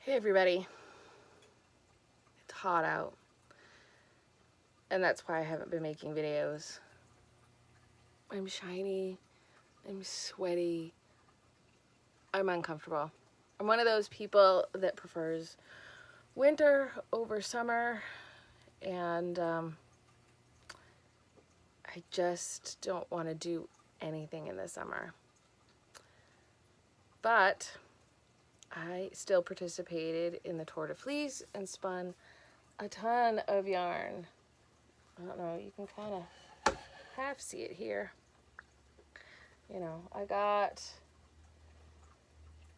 Hey everybody, it's hot out, and that's why I haven't been making videos. I'm shiny, I'm sweaty, I'm uncomfortable. I'm one of those people that prefers winter over summer, and I just don't want to do anything in the summer. But I still participated in the Tour de Fleece and spun a ton of yarn. I don't know, you can kind of half see it here. You know, I got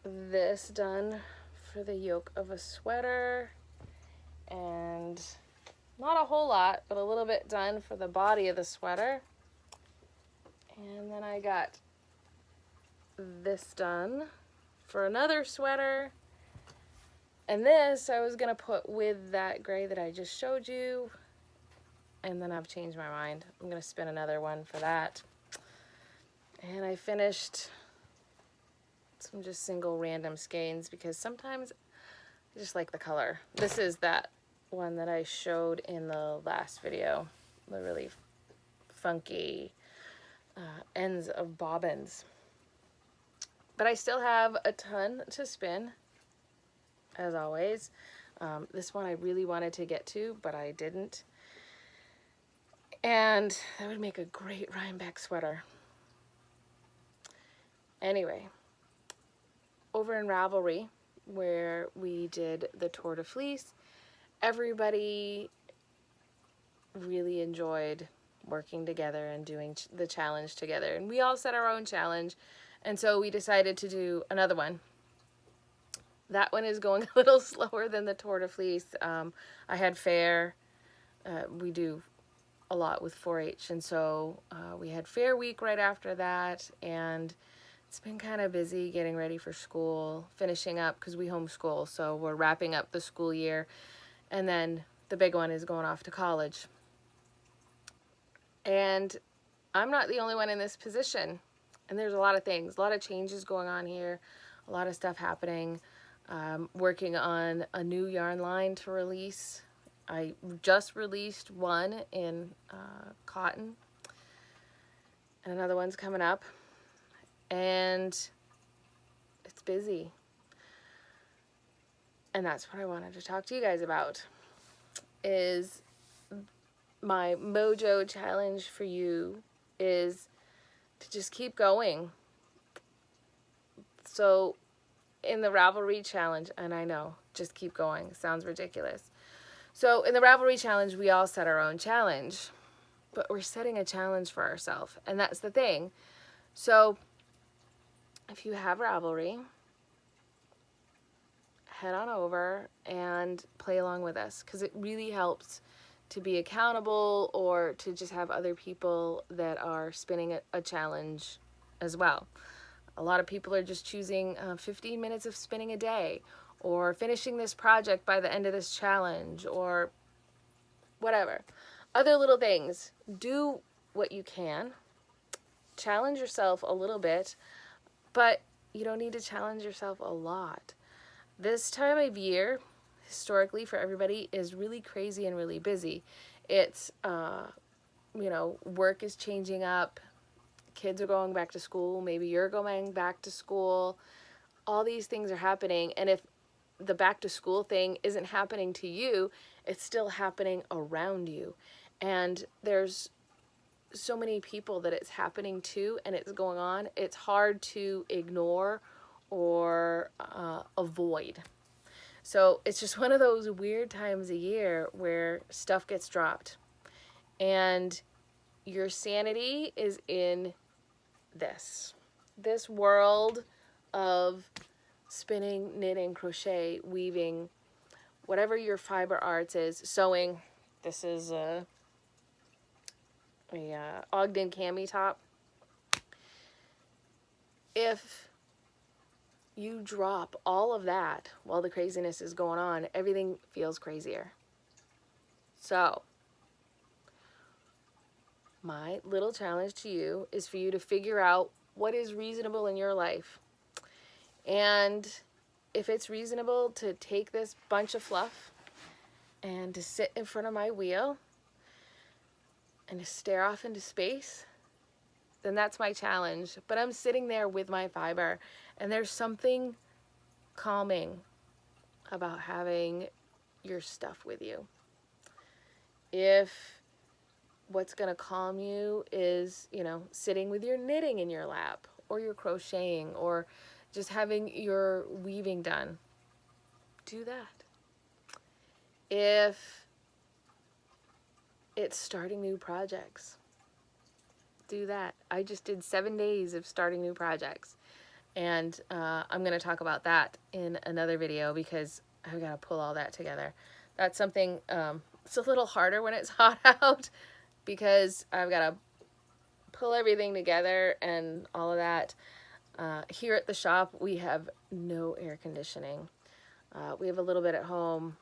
this done for the yoke of a sweater, and not a whole lot, but a little bit done for the body of the sweater. And then I got this done for another sweater, and this I was gonna put with that gray that I just showed you, and then I've changed my mind. I'm gonna spin another one for that. And I finished some just single random skeins because sometimes I just like the color. This is that one that I showed in the last video, the really funky ends of bobbins. But I still have a ton to spin, as always. This one I really wanted to get to, but I didn't. And that would make a great Rhinebeck sweater. Anyway, over in Ravelry, where we did the Tour de Fleece, everybody really enjoyed working together and doing the challenge together. And we all set our own challenge, and so we decided to do another one. That one is going a little slower than the Tour de Fleece. I had fair. We do a lot with 4-H, and so we had fair week right after that, and it's been kind of busy getting ready for school, finishing up because we homeschool, so we're wrapping up the school year, and then the big one is going off to college. And I'm not the only one in this position, and there's a lot of things, a lot of changes going on here, a lot of stuff happening. Working on a new yarn line to release. I just released one in cotton, and another one's coming up, and it's busy. And that's what I wanted to talk to you guys about, is my Mojo challenge for you is to just keep going. So in the Ravelry challenge, and I know, just keep going, sounds ridiculous. So in the Ravelry challenge, we all set our own challenge, but we're setting a challenge for ourselves, and that's the thing. So if you have Ravelry, head on over and play along with us, because it really helps to be accountable or to just have other people that are spinning a challenge as well. A lot of people are just choosing 15 minutes of spinning a day, or finishing this project by the end of this challenge, or whatever. Other little things. Do what you can. Challenge yourself a little bit, but you don't need to challenge yourself a lot. This time of year, historically for everybody, is really crazy and really busy. It's, you know, work is changing up. Kids are going back to school. Maybe you're going back to school. All these things are happening. And if the back to school thing isn't happening to you, it's still happening around you. And there's so many people that it's happening to, and it's going on. It's hard to ignore or avoid. So it's just one of those weird times a year where stuff gets dropped. And your sanity is in this world of spinning, knitting, crochet, weaving, whatever your fiber arts is, sewing. This is a Ogden cami top. If you drop all of that while the craziness is going on, everything feels crazier. So my little challenge to you is for you to figure out what is reasonable in your life. And if it's reasonable to take this bunch of fluff and to sit in front of my wheel and to stare off into space, then that's my challenge. But I'm sitting there with my fiber, and there's something calming about having your stuff with you. If what's going to calm you is, sitting with your knitting in your lap, or your crocheting, or just having your weaving done, do that. If it's starting new projects, do that. I just did 7 days of starting new projects, and I'm going to talk about that in another video because I've got to pull all that together. That's something, it's a little harder when it's hot out because I've got to pull everything together and all of that. Here at the shop, we have no air conditioning. We have a little bit at home,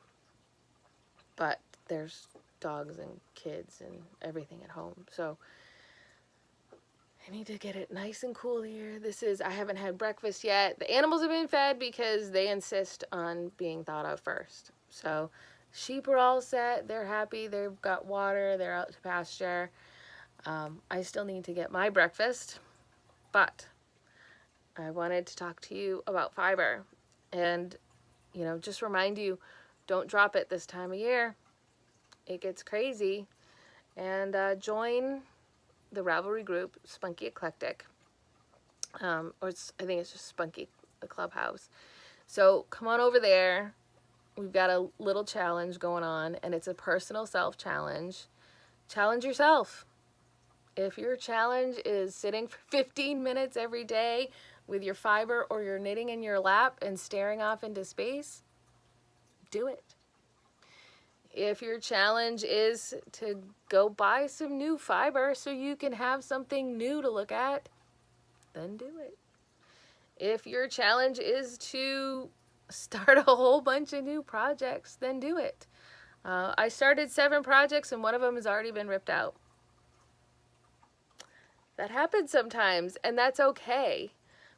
but there's dogs and kids and everything at home. So I need to get it nice and cool here. I haven't had breakfast yet. The animals have been fed because they insist on being thought of first. So sheep are all set. They're happy. They've got water. They're out to pasture. I still need to get my breakfast, but I wanted to talk to you about fiber and, just remind you, don't drop it this time of year. It gets crazy. And join the Ravelry group, Spunky Eclectic. I think it's just Spunky, the clubhouse. So come on over there. We've got a little challenge going on, and it's a personal self-challenge. Challenge yourself. If your challenge is sitting for 15 minutes every day with your fiber or your knitting in your lap and staring off into space, do it. If your challenge is to go buy some new fiber so you can have something new to look at, then do it. If your challenge is to start a whole bunch of new projects, then do it. I started 7 projects and one of them has already been ripped out. That happens sometimes, and that's okay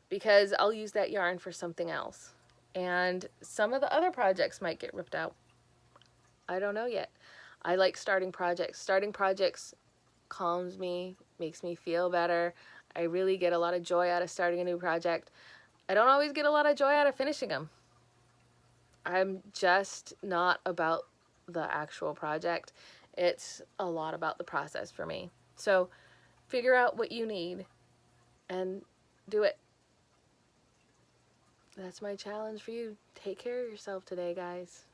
because I'll use that yarn for something else. And some of the other projects might get ripped out. I don't know yet. I like starting projects. Starting projects calms me, makes me feel better. I really get a lot of joy out of starting a new project. I don't always get a lot of joy out of finishing them. I'm just not about the actual project. It's a lot about the process for me. So figure out what you need and do it. That's my challenge for you. Take care of yourself today, guys.